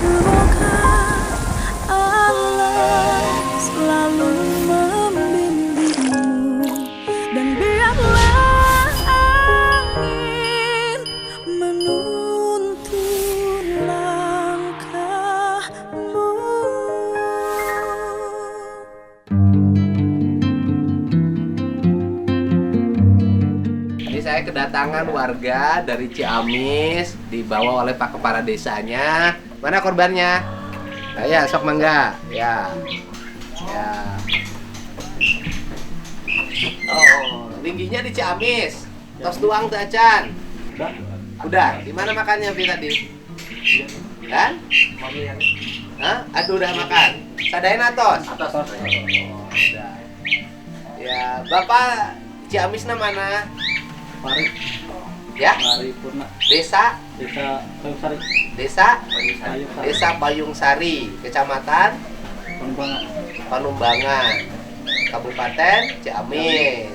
Semoga Allah selalu membimbingmu dan biarlah angin menuntun langkahmu. Ini saya kedatangan warga dari Ciamis, dibawa oleh Pak Kepala Desanya. Mana korbannya? Nah, ya, sok mangga. Ya. Ya. Oh, tingginya di Ciamis. Tos tuang tuh acan. Udah. Di mana makannya Pi tadi? Kan? Hah? Aduh, udah makan. Sadain atos. Atas. Oh, udah. Ya, Bapak Ciamis mana? Pari. Ya? Pari Purna. Desa Desa Payungsari. Desa Payung Sari, Kecamatan Panumbangan. Panumbangan, Kabupaten Ciamis.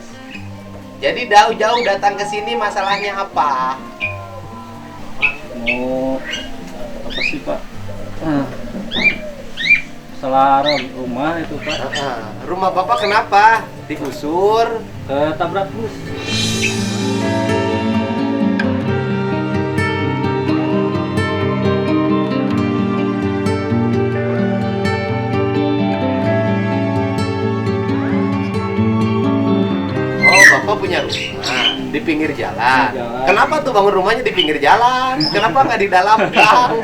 Jadi jauh-jauh datang ke sini masalahnya apa? Mau apa sih Pak? Masalah rumah itu Pak. Rumah Bapak kenapa? Digusur? Ketabrak bus. Oh, Bapak punya rumah di pinggir jalan. Jalan. Kenapa tuh bangun rumahnya di pinggir jalan? Kenapa nggak di dalam gang?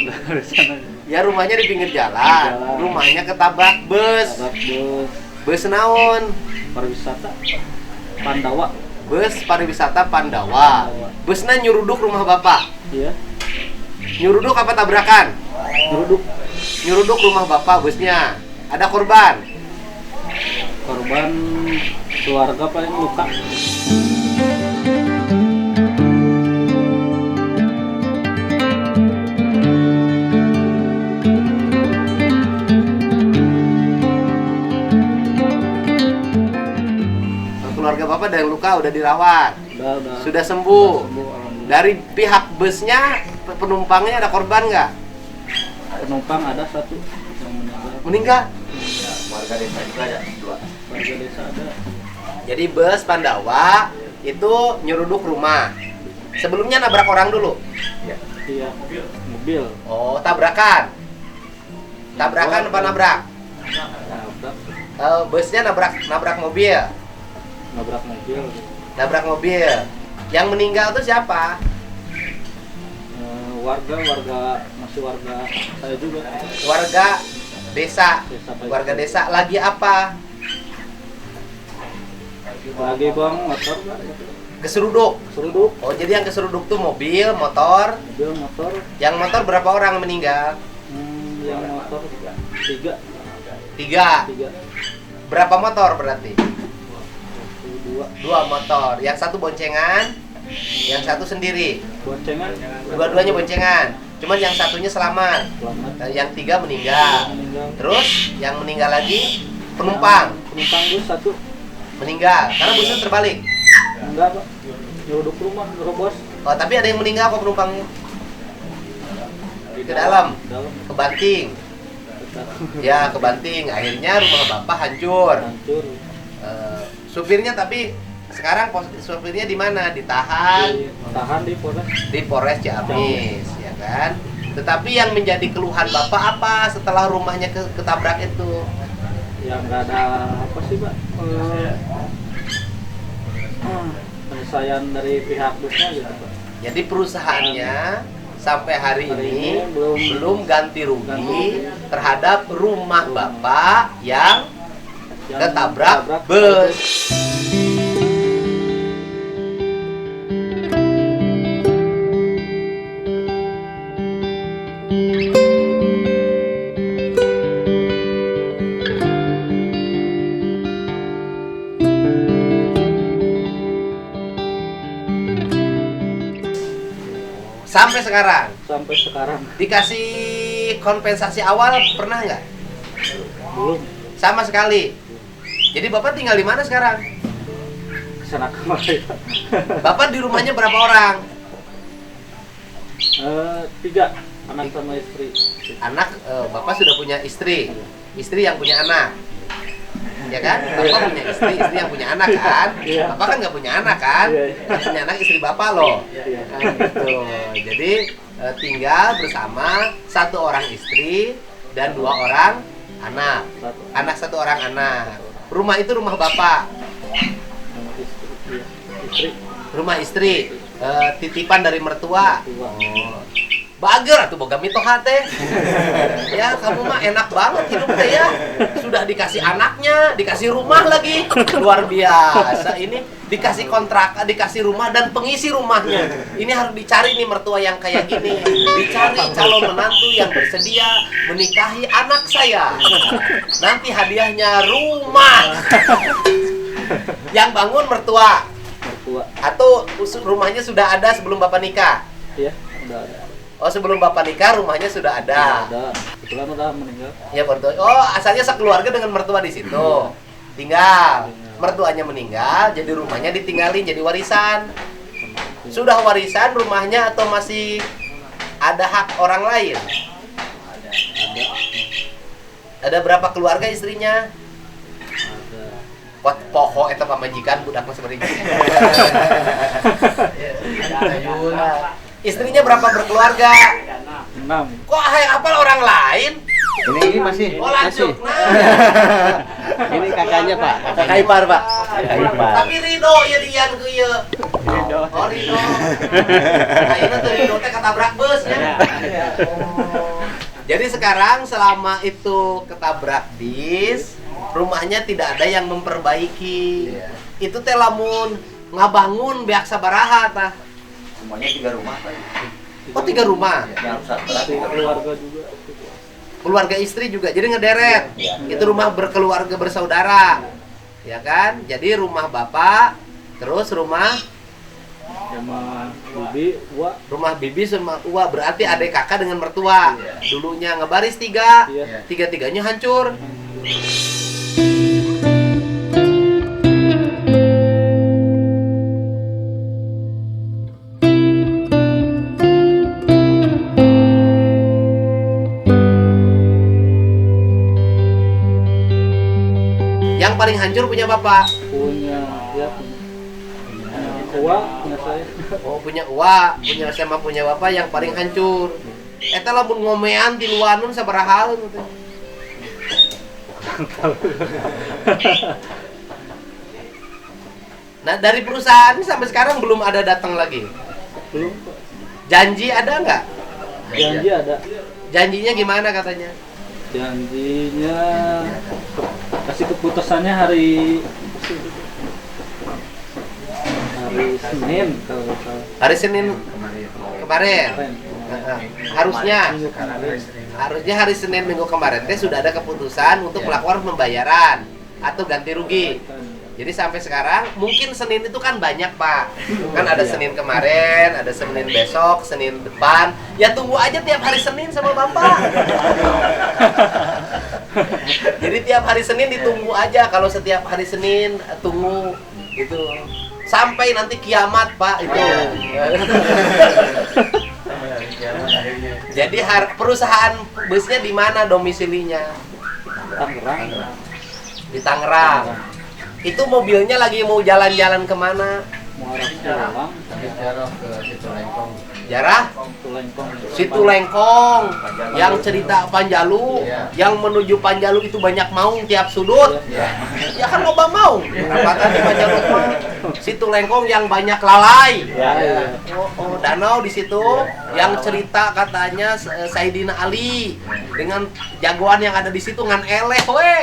Dari sana. Ya rumahnya di pinggir jalan. Jalan. Rumahnya ketabrak bus. Tabrak bus. Bus naon? Pariwisata Pandawa. Bus pariwisata Pandawa. Busnya nyuruduk rumah Bapak. Iya. Nyuruduk apa tabrakan? Geruduk. Nyuruduk rumah Bapak busnya. Ada korban? Korban keluarga paling luka. Keluarga Bapak ada yang luka, udah dirawat. Udah. Sudah sembuh. Alhamdulillah. Dari pihak busnya, penumpangnya ada korban nggak? Penumpang ada satu yang meninggal. Meninggal? Warga desa juga ada dua. Warga desa ada. Jadi bus Pandawa itu nyuruduk rumah. Sebelumnya nabrak orang dulu? Iya. Mobil. Oh, tabrakan? Tabrakan apa nabrak? Nabrak. Busnya nabrak mobil. Nabrak mobil. Nabrak mobil. Yang meninggal tuh siapa? Warga masih warga saya juga. Warga desa. Desa Warga desa lagi apa? Lagi bang motor. Keseruduk. Seruduk. Oh, jadi yang keseruduk tuh mobil, motor. Mobil motor. Yang motor berapa orang meninggal? Yang motor tiga. Tiga. Berapa motor berarti? Dua. Dua motor. Yang satu boncengan, yang satu sendiri. Boncengan. Dua-duanya boncengan. Cuman yang satunya selamat. Selamat. Yang tiga meninggal. Meninggal. Terus yang meninggal lagi penumpang Penumpang bus satu. meninggal karena busnya terbalik. Enggak Pak. Nyeruduk rumah nerobos. Oh, tapi ada yang meninggal kok penumpangnya? Ke dalam. Dalam. Kebanting. Ya, kebanting. Akhirnya rumah Bapak hancur. Hancur. Supirnya tapi sekarang supirnya di mana? Ditahan Tahan di Polres. di Polres Ciamis, ya kan? Tetapi yang menjadi keluhan Bapak apa setelah rumahnya ketabrak itu? Yang nggak ada apa sih Pak? Penyelesaian dari pihak busnya gitu Pak. Jadi perusahaannya sampai hari ini belum ganti rugi terhadap rumah Bapak yang ketabrak bus. Sampai sekarang dikasih kompensasi awal pernah nggak? Belum. Sama sekali. Jadi Bapak tinggal di mana sekarang? Kesana kemari Pak. Bapak di rumahnya berapa orang? 3. Anak sama istri. Anak, bapak sudah punya istri yang punya anak, ya kan? Bapak punya istri yang punya anak kan? Iya. Bapak kan nggak punya anak kan? Iya. Yang punya anak istri bapak loh. Iya. Kan gitu. Jadi tinggal bersama satu orang istri dan 2 orang anak. Satu orang anak. Rumah itu rumah bapak. Sama istri. Iya. Istri. Rumah istri. Titipan dari mertua. Tua. Bager atuh boga mitoha teh. Ya, kamu mah enak banget hidup teh ya. Sudah dikasih anaknya, dikasih rumah lagi. Luar biasa. Ini dikasih kontrak, dikasih rumah dan pengisi rumahnya. Ini harus dicari nih mertua yang kayak gini. Dicari calon menantu yang bersedia menikahi anak saya. Nanti hadiahnya rumah. Yang bangun mertua Mertua. atau rumahnya sudah ada sebelum Bapak nikah? Iya, udah ada. Oh, sebelum Bapak nikah rumahnya sudah ada. Ada. Kebetulan udah meninggal. Ya mertua. Oh, asalnya sekeluarga dengan mertua di situ. Tinggal. Mertuanya meninggal, jadi rumahnya ditinggalin jadi warisan. Sudah warisan rumahnya atau masih ada hak orang lain? Ada berapa keluarga istrinya? Ada. Pot poho eta pamajikan budak mah sabari. Istrinya berapa berkeluarga? 6. Kok hafal orang lain? Ini masih. Oh, lanjut. Nah. Ini kakaknya Pak. Kakak ipar, Pak. Kakak ipar. Tapi Rido ya dian ku ieu. Rido. Oh, Rido. Ayeuna teh Rido teh ketabrak bus ya. Jadi sekarang selama itu ketabrak bis, rumahnya tidak ada yang memperbaiki. Itu teh lamun ngabangun beak sabaraha tah? Semuanya 3 rumah Pak. Oh, 3 rumah. Yang satu Keluarga juga. Keluarga istri juga. Jadi ngederet. Ya. Itu rumah berkeluarga bersaudara. Ya kan? Jadi rumah bapak, terus rumah Sama bibi, Wak. rumah bibi sama uwa, berarti adik kakak dengan mertua. Iya. Dulunya ngebaris 3, Iya. 3-3-nya hancur. Yang paling hancur punya bapak. Punya, ya punya. Wak, punya saya. Oh, punya uwa, punya sama punya bapak yang paling hancur. Eta lamun ngomean di luanun sabaraha heun teh. Nah, dari perusahaan ini sampai sekarang belum ada datang lagi. Belum, Pak. Janji ada nggak? Janji ada. Janjinya gimana katanya? Janjinya kasih keputusannya hari Senin kalau nggak salah. Hari Senin kemarin. Harusnya hari Senin minggu kemarin teh sudah ada keputusan untuk melakukan pembayaran atau ganti rugi. Jadi sampai sekarang mungkin Senin itu kan banyak Pak. Kan ada Senin kemarin, ada Senin besok, Senin depan. Ya tunggu aja tiap hari Senin sama Bapak. Jadi tiap hari Senin ditunggu aja. Kalau setiap hari Senin tunggu gitu. Sampai nanti kiamat Pak itu. Jadi perusahaan busnya di mana domisilinya? Tangerang. Di Tangerang. Itu mobilnya lagi mau jalan-jalan kemana? Mau arah Cirebon, Jarah? Tulengkong. Situ Lengkong. Yang cerita Panjalu, yang menuju Panjalu itu banyak maung tiap sudut. Ya kan loba maung. Perapatan di Panjalu mah. Situ Lengkong yang banyak lalai. Ya. Oh, danau di situ yang cerita katanya Saidina Ali dengan jagoan yang ada di situ ngan eleh we.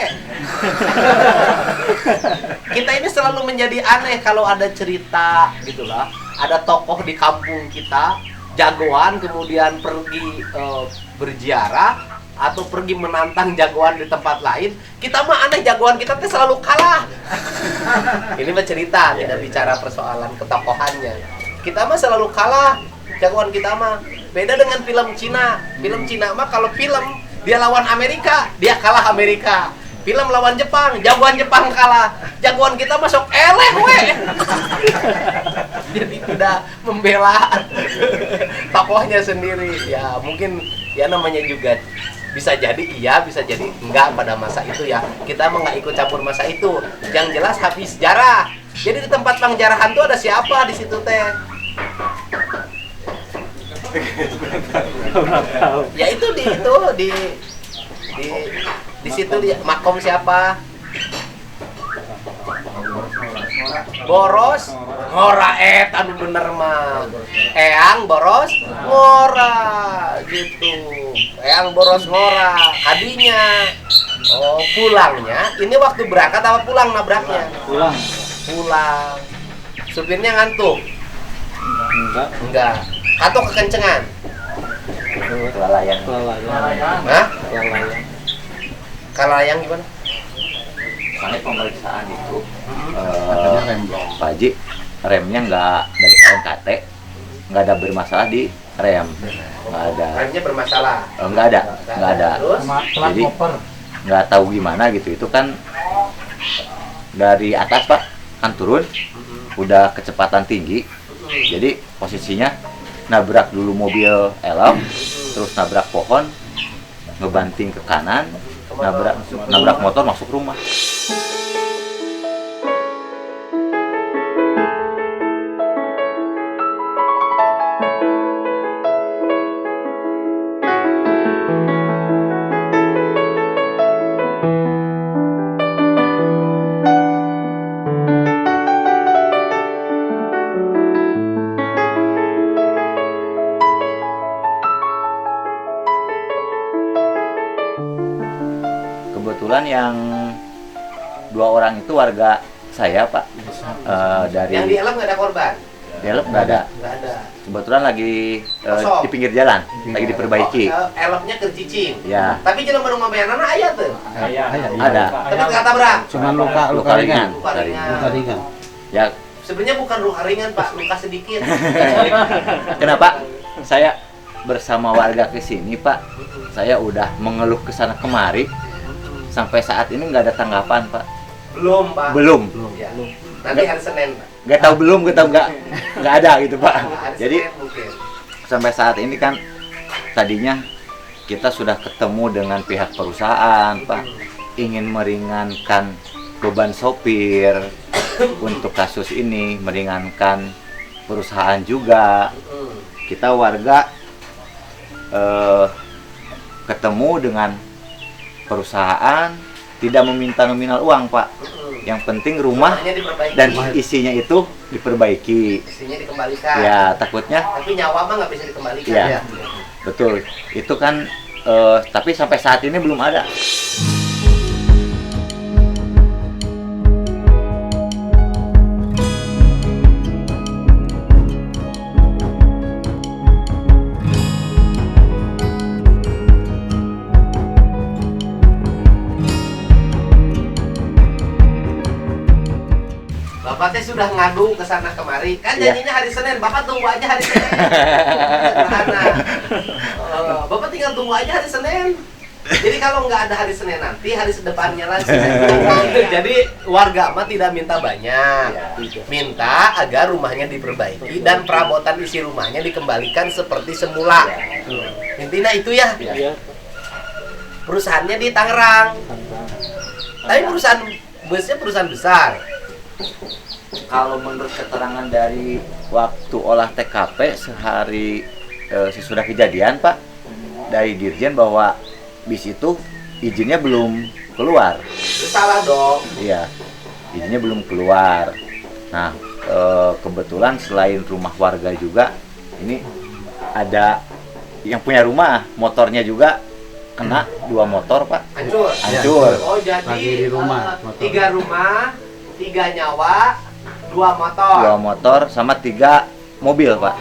Kita ini selalu menjadi aneh kalau ada cerita gitulah, ada tokoh di kampung kita jagoan kemudian pergi berziarah atau pergi menantang jagoan di tempat lain, kita mah aneh, jagoan kita tuh selalu kalah. Ini mah cerita, tidak bicara persoalan ketokohannya. Kita mah selalu kalah, jagoan kita mah. Beda dengan film Cina. Film Cina mah kalau film dia lawan Amerika, dia kalah Amerika. Film lawan Jepang, jagoan Jepang kalah. Jagoan kita masuk eleh we. jadi tidak membela tokohnya sendiri. Ya mungkin ya namanya juga bisa jadi iya, bisa jadi enggak pada masa itu ya. Kita mah nggak ikut campur masa itu. Yang jelas habis sejarah. Jadi di tempat penjarahan tuh ada siapa di situ teh? Ya itu di situ di makom siapa? Boros ngora anu bener mah. Eyang boros ngora gitu. Eyang boros ngora. Hadinya pulangnya ini waktu berangkat apa pulang nabraknya? Pulang. Supirnya ngantuk? Enggak. Kantuk kekencengan? Kelalaian. Hah? Kelalaian gimana? Soalnya pemeriksaan itu Pak Haji, remnya nggak dari KNKT, nggak ada bermasalah di rem, nggak ada. Remnya bermasalah? Nggak ada. Terus? Jadi nggak tahu gimana gitu. Itu kan dari atas Pak, kan turun, udah kecepatan tinggi, jadi posisinya nabrak dulu mobil elem, terus nabrak pohon, ngebanting ke kanan, nabrak motor masuk rumah. Kebetulan yang 2 orang itu warga saya Pak. Dari Yang di elem nggak ada korban? di elem nggak ada. Nggak ada. Kebetulan lagi Kosong. di pinggir jalan, lagi diperbaiki. Elemnya kercicing. Ya, Tapi jangan baru ngabayan anak ayah tuh. ada. Tapi kata berat. Cuman luka ringan. Luka ringan. Luka ringan. Ya, Sebenarnya bukan luka ringan Pak, luka sedikit. kenapa saya bersama warga ke sini Pak? Saya udah mengeluh ke sana kemari. Sampai saat ini nggak ada tanggapan Pak. Belum Pak. Belum. Ya. Nanti hari Senin Pak. Nggak tahu nggak ada gitu Pak. Hari Jadi Senin mungkin. sampai saat ini kan tadinya kita sudah ketemu dengan pihak perusahaan Pak, ingin meringankan beban sopir untuk kasus ini, meringankan perusahaan juga. Kita warga ketemu dengan perusahaan, tidak meminta nominal uang Pak. Yang penting rumah Rumahnya diperbaiki. dan isinya itu diperbaiki. Isinya dikembalikan. Ya takutnya. Tapi nyawa mah nggak bisa dikembalikan. Ya, betul. Itu kan, tapi sampai saat ini belum ada. Bapak teh sudah ngadu ke sana kemari. Kan Iya. janjinya hari Senin. Bapak tunggu aja hari Senin. Sederhana. Bapak tinggal tunggu aja hari Senin. Jadi kalau nggak ada hari Senin nanti, hari sedepannya lagi. Jadi warga mah tidak minta banyak. Minta agar rumahnya diperbaiki dan perabotan isi rumahnya dikembalikan seperti semula. Intinya itu ya. Iya. Perusahaannya di Tangerang. Tapi perusahaan busnya perusahaan besar. Kalau menurut keterangan dari waktu olah TKP sehari sesudah kejadian Pak, dari Dirjen bahwa bis itu izinnya belum keluar. Itu salah dong. Iya, izinnya belum keluar. Nah, kebetulan selain rumah warga juga, ini ada yang punya rumah, motornya juga kena 2 motor Pak. Hancur. Hancur. Oh jadi Lagi di rumah, motor. 3 rumah, 3 nyawa, 2 motor. 2 motor sama 3 mobil Pak.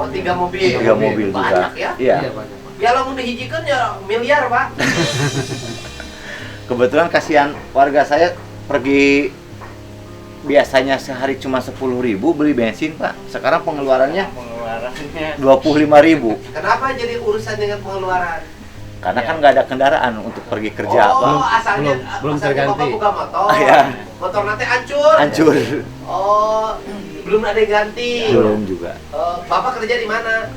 Oh, 3 mobil. 3 mobil juga. Banyak ya? Iya. Iya, banyak, Pak. Ya lamun dihijikeun ya miliar, Pak. Kebetulan kasihan warga saya pergi biasanya sehari cuma 10.000 beli bensin, Pak. Sekarang pengeluarannya Pengeluarannya 25.000. Kenapa jadi urusan dengan pengeluaran? Karena kan nggak ada kendaraan untuk pergi kerja, Pak. Oh, asalnya belum asalnya terganti. Bapak buka motor. Iya. Motor nanti hancur. Hancur. Oh, belum ada yang ganti. Belum juga. Bapak kerja di mana?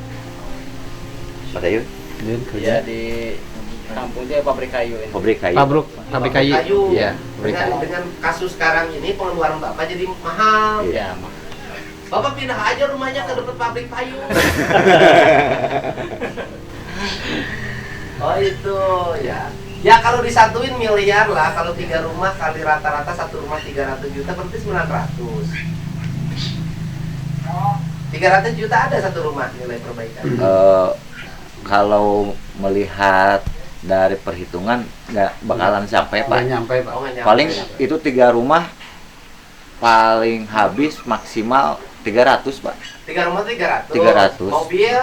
Pak Tayu, Din ya kerja. di kampung dia pabrik kayu ini. pabrik kayu. Pabrik kayu. Iya, pabrik kayu. Dengan kasus sekarang ini pengeluaran Bapak jadi mahal. Ya, Bapak pindah aja rumahnya ke dekat pabrik kayu. Oh itu ya. Ya kalau disatuin miliar lah, kalau 3 rumah kali rata-rata satu rumah 300 juta berarti 900. 300 juta ada satu rumah nilai perbaikan. Kalau melihat dari perhitungan nggak bakalan sampai, Nggak Pak. nyampe, Pak. Oh, nggak nyampe. Paling itu 3 rumah paling habis maksimal 300, Pak. 3 rumah 300. 300. Mobil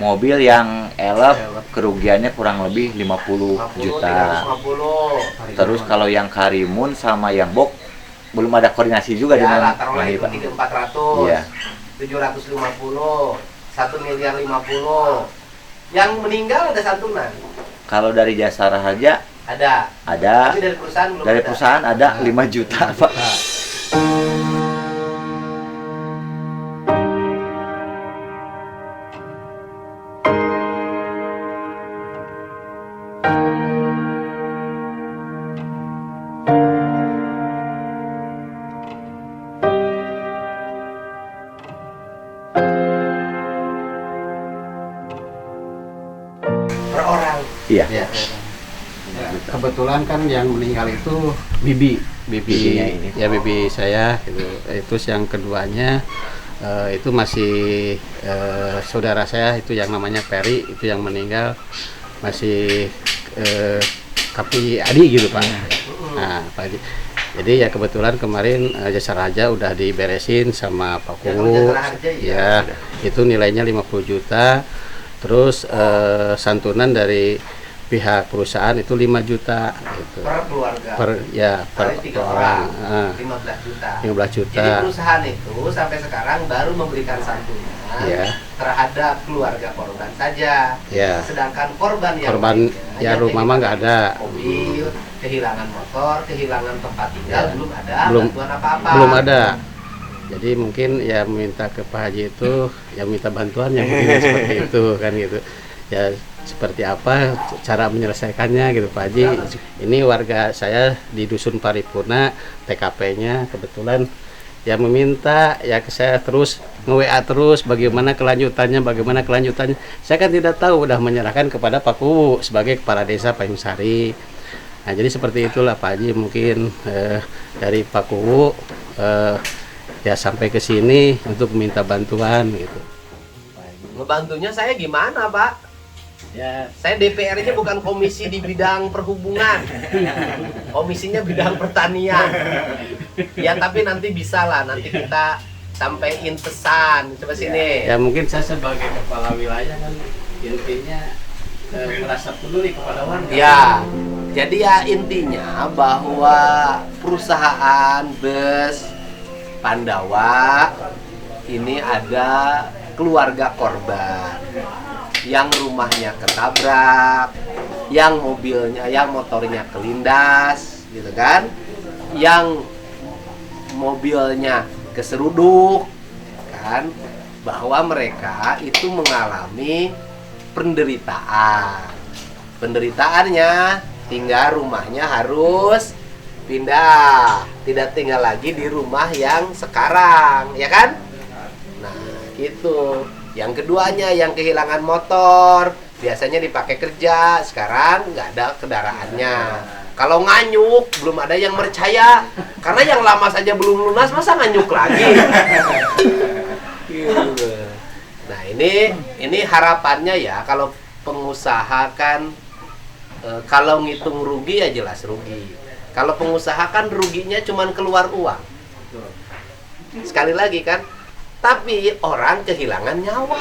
Mobil yang elep kerugiannya kurang lebih 50 50, juta. 350. Terus kalau yang Karimun sama yang Bok belum ada koordinasi juga Ya dengan lah, taruhlah ini, itu Pak. 3.400. Iya. 750. 1.050.000. Yang meninggal ada santunan. Kalau dari jasa raharja Ada. ada, Tapi dari perusahaan belum dari ada. perusahaan ada 5 juta, Pak. Per orang. Iya. Ya. Kebetulan kan yang meninggal itu bibinya ini. Ya bibi saya gitu. Itu yang keduanya itu masih saudara saya itu yang namanya Peri itu yang meninggal masih Kapi Adi gitu Pak. Nah Pak Adi. Jadi ya kebetulan kemarin jasa raja udah diberesin sama Pak Ya, kalau Kuwu. jasa raja, ya, Ya, itu nilainya 50 juta. Terus santunan dari pihak perusahaan itu 5 juta gitu. Per keluarga. Per Kali 3 orang. orang. 15 juta. 15 juta. Jadi perusahaan itu sampai sekarang baru memberikan santunan Iya. terhadap keluarga korban saja. Ya. Sedangkan korban yang Korban lainnya, ya yang rumah mah nggak ada. mobil, kehilangan motor, kehilangan tempat tinggal, Ya. belum ada Belum- bantuan apa-apa. Belum ada. Jadi mungkin ya minta ke Pak Haji itu ya minta bantuan yang mungkin seperti itu kan gitu. Ya seperti apa cara menyelesaikannya gitu Pak Haji. Ini warga saya di Dusun Paripurna, TKP-nya kebetulan ya meminta ya ke saya terus nge-WA terus bagaimana kelanjutannya. Saya kan tidak tahu, udah menyerahkan kepada Pak Kuwu sebagai kepala desa Payung Sari. Nah jadi seperti itulah Pak Haji mungkin dari Pak Kuwu ya sampai ke sini untuk minta bantuan gitu. Ngebantunya saya gimana, Pak? Ya, Saya DPR-nya bukan komisi di bidang perhubungan. Komisinya bidang pertanian. Ya tapi nanti bisa lah, nanti kita sampaikan pesan. Coba sini. Ya mungkin saya sebagai kepala wilayah kan intinya merasa peduli kepada warga. Ya, jadi ya intinya bahwa perusahaan bus Pandawa ini ada keluarga korban yang rumahnya ketabrak, yang mobilnya, yang motornya kelindas, gitu kan, yang mobilnya keseruduk, kan, bahwa mereka itu mengalami penderitaan. Penderitaannya tinggal rumahnya harus pindah, tidak tinggal lagi di rumah yang sekarang, ya kan? Nah, gitu. Yang keduanya yang kehilangan motor, biasanya dipakai kerja, sekarang nggak ada kendaraannya. Kalau nganyuk, belum ada yang percaya. Karena yang lama saja belum lunas, masa nganyuk lagi? Gitu. Nah, ini harapannya ya, kalau pengusaha kan kalau ngitung rugi ya jelas rugi. Kalau pengusaha kan ruginya cuman keluar uang. Sekali lagi kan, tapi orang kehilangan nyawa.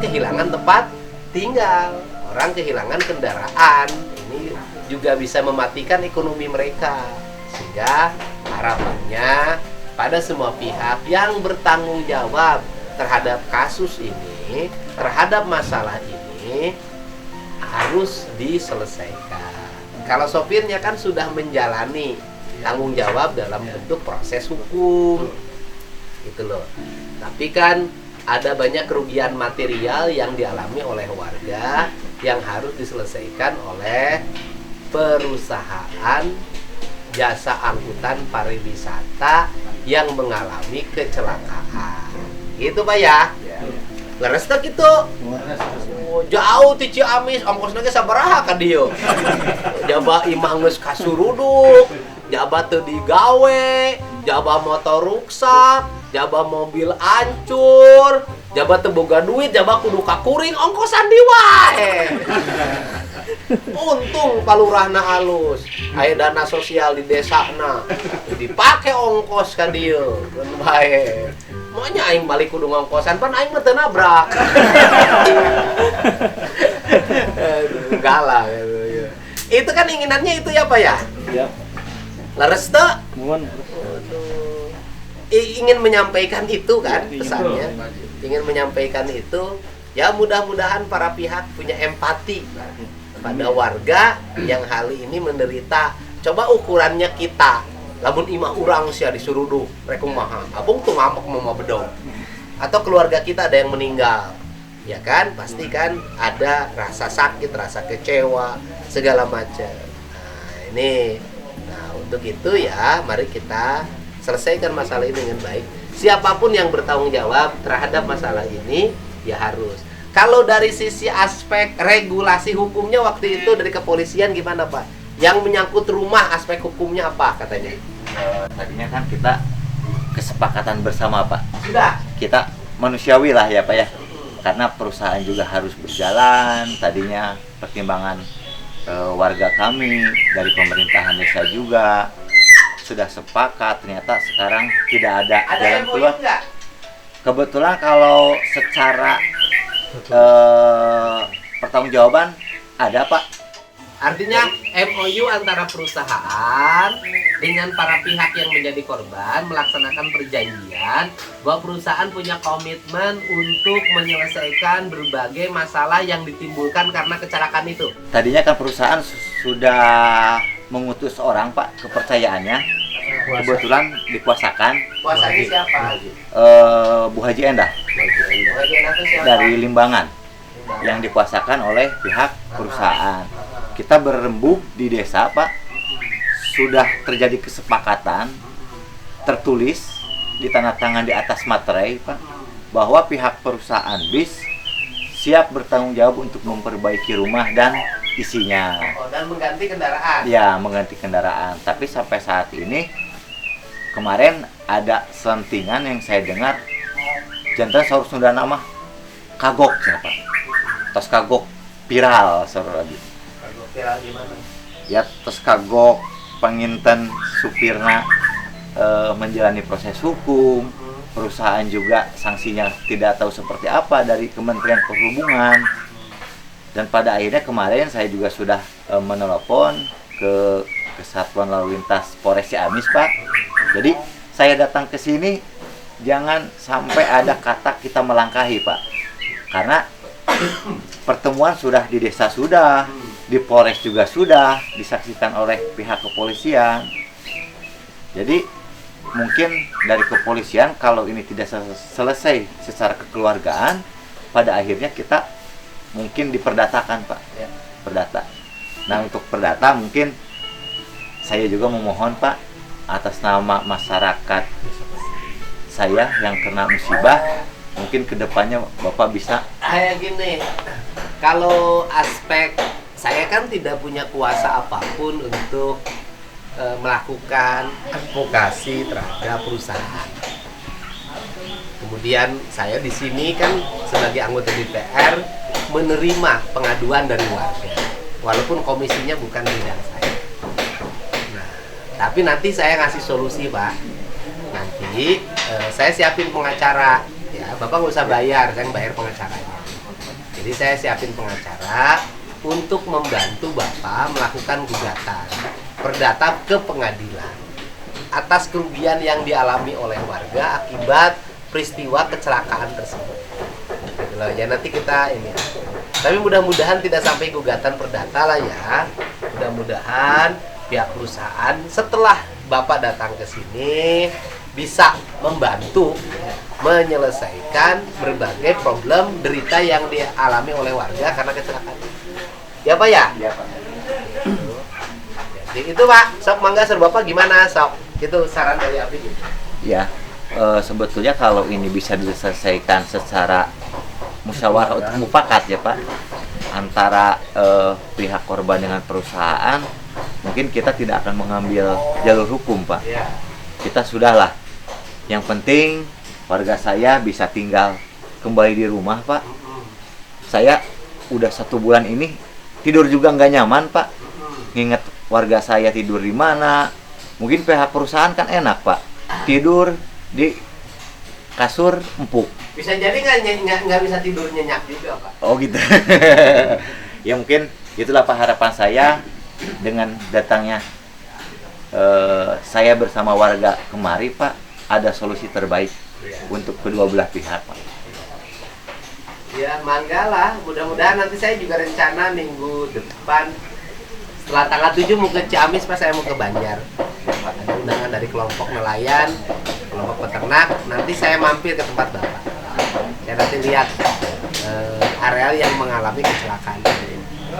kehilangan tempat tinggal, orang kehilangan kendaraan. Ini juga bisa mematikan ekonomi mereka. Sehingga harapannya pada semua pihak yang bertanggung jawab terhadap kasus ini, terhadap masalah ini harus diselesaikan. Kalau sopirnya kan sudah menjalani tanggung jawab dalam bentuk proses hukum, gitu loh. Tapi kan ada banyak kerugian material yang dialami oleh warga yang harus diselesaikan oleh perusahaan jasa angkutan pariwisata yang mengalami kecelakaan. Gitu Pak ya? Leres tak gitu? Oh, jauh ti Ciamis, ongkosna ge sabaraha ka dieu? Jaba imah geus kasuruduk, jaba teu digawe, jaba motor rusak, jaba mobil hancur, jaba teu boga duit, jaba kudu kakuring ongkosan di wae. Untung palurahna halus, aya dana sosial di desana, dipake ongkos ka dieu, keun bae. Maunya aing balik kudu ngongkosan, pan aing mah teu nabrak. Enggak lah. Itu kan inginannya itu ya Pak ya? Iya. Leres teu? Mohon. Ingin menyampaikan itu kan pesannya. Ingin menyampaikan itu, ya mudah-mudahan para pihak punya empati pada warga yang hal ini menderita. Coba ukurannya kita, lamun imah urang sia disuruh rek kumaha, abung tuh ngamak mama bedong, atau keluarga kita ada yang meninggal, ya kan, pasti kan ada rasa sakit, rasa kecewa, segala macam. Nah untuk itu ya mari kita selesaikan masalah ini dengan baik. Siapapun yang bertanggung jawab terhadap masalah ini ya harus. Kalau dari sisi aspek regulasi hukumnya waktu itu dari kepolisian gimana Pak? Yang menyangkut rumah aspek hukumnya apa katanya? Tadinya kan kita kesepakatan bersama Pak. Sudah. Kita manusiawi lah ya Pak ya. Karena perusahaan juga harus berjalan. Tadinya pertimbangan warga kami dari pemerintahan desa juga sudah sepakat. Ternyata sekarang tidak ada jalan MOU keluar. enggak? Kebetulan kalau secara pertanggungjawaban ada Pak. Artinya MOU antara perusahaan dengan para pihak yang menjadi korban melaksanakan perjanjian bahwa perusahaan punya komitmen untuk menyelesaikan berbagai masalah yang ditimbulkan karena kecelakaan itu. Tadinya kan perusahaan sudah mengutus orang Pak, kepercayaannya kebetulan dikuasakan Kuasanya siapa? Bu Haji Endah Bagian itu siapa? dari Limbangan yang dikuasakan oleh pihak perusahaan. Kita berembuk di desa Pak, sudah terjadi kesepakatan tertulis ditandatangan di atas materai Pak, bahwa pihak perusahaan bis siap bertanggung jawab untuk memperbaiki rumah dan isinya. Oh, dan mengganti kendaraan. Ya, mengganti kendaraan. Tapi sampai saat ini kemarin ada selentingan yang saya dengar jantan saur Sunda nama kagok siapa? Tos kagok viral saur lagi. Viral gimana? Ya tos kagok penginten supirna menjalani proses hukum, perusahaan juga sanksinya tidak tahu seperti apa dari Kementerian Perhubungan. Dan pada akhirnya kemarin saya juga sudah menelepon ke Kesatuan Lalu Lintas Polres Ciamis Pak. Jadi saya datang ke sini jangan sampai ada kata kita melangkahi Pak. Karena pertemuan sudah di desa sudah, di Polres juga sudah disaksikan oleh pihak kepolisian. Jadi mungkin dari kepolisian kalau ini tidak selesai secara kekeluargaan, pada akhirnya kita mungkin diperdatakan Pak. Ya. Perdata. Nah untuk perdata mungkin saya juga memohon Pak atas nama masyarakat saya yang kena musibah, mungkin kedepannya Bapak bisa. Kayak gini, kalau aspek saya kan tidak punya kuasa apapun untuk melakukan advokasi terhadap perusahaan. Kemudian saya di sini kan sebagai anggota DPR menerima pengaduan dari warga, walaupun komisinya bukan bidang saya. Nah, tapi nanti saya ngasih solusi Pak. Nanti saya siapin pengacara, ya Bapak nggak usah bayar, saya yang bayar pengacaranya. Jadi saya siapin pengacara untuk membantu Bapak melakukan gugatan perdata ke pengadilan atas kerugian yang dialami oleh warga akibat peristiwa kecelakaan tersebut. Gitu loh. Ya nanti kita ini. Tapi mudah-mudahan tidak sampai gugatan perdata lah ya. Mudah-mudahan pihak perusahaan setelah Bapak datang ke sini bisa membantu menyelesaikan berbagai problem derita yang dialami oleh warga karena kecelakaan. Ya Pak ya? Iya Pak. Jadi itu Pak, sok mangga ser Bapak gimana sok? Itu saran dari Abi gitu. Ya, sebetulnya kalau ini bisa diselesaikan secara musyawarah untuk mufakat ya Pak, antara pihak korban dengan perusahaan, mungkin kita tidak akan mengambil jalur hukum Pak. Ya. Kita sudahlah. Yang penting warga saya bisa tinggal kembali di rumah Pak. Saya udah 1 bulan ini tidur juga nggak nyaman Pak. Nginget warga saya tidur di mana. Mungkin pihak perusahaan kan enak Pak, tidur di kasur empuk. Bisa jadi nggak bisa tidur nyenyak juga Pak. Oh gitu. Ya mungkin itulah Pak harapan saya dengan datangnya saya bersama warga kemari Pak, ada solusi terbaik untuk kedua belah pihak Pak. Ya mangga lah, mudah-mudahan nanti saya juga rencana minggu depan setelah tanggal 7 mau ke Ciamis Pak, saya mau ke Banjar. Ada undangan dari kelompok nelayan, kelompok peternak, nanti saya mampir ke tempat Bapak. Saya nanti lihat area yang mengalami kecelakaan.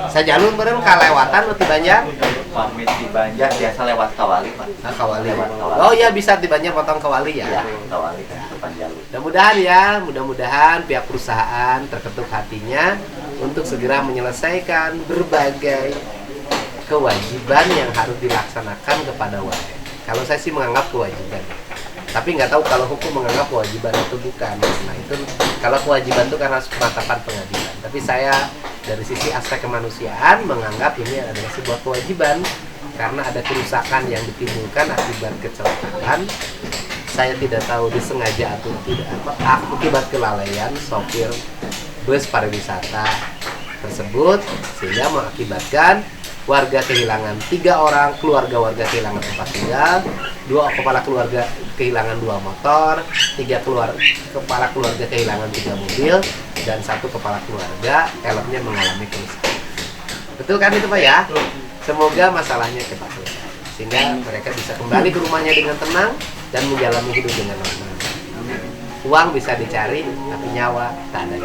Saya jalur bareng kalewatan di Banjar. Pamit di Banjar biasa lewat Kawali Pak. Nah, Kawali. Lewat Kawali. Oh iya bisa di Banjar potong Kawali ya. Ya, Kawali depan jalur. Mudah-mudahan ya, mudah-mudahan pihak perusahaan terketuk hatinya untuk segera menyelesaikan berbagai kewajiban yang harus dilaksanakan kepada warga. Kalau saya sih menganggap kewajiban, tapi nggak tahu kalau hukum menganggap kewajiban itu bukan. Nah itu kalau kewajiban itu karena penetapan pengadilan. Tapi saya dari sisi aspek kemanusiaan menganggap ini adalah sebuah kewajiban karena ada kerusakan yang ditimbulkan akibat kecelakaan. Saya tidak tahu disengaja atau tidak akibat kelalaian sopir bus pariwisata tersebut sehingga mengakibatkan warga kehilangan 3 orang, keluarga warga kehilangan tempat tinggal, 2 kepala keluarga kehilangan 2 motor, 3 kepala keluarga kehilangan 3 mobil, dan 1 kepala keluarga helmnya mengalami kerusakan. Betul kan itu Pak ya? Semoga masalahnya cepat selesai sehingga mereka bisa kembali ke rumahnya dengan tenang dan menjalani hidup dengan normal. Uang bisa dicari, tapi nyawa tak ada.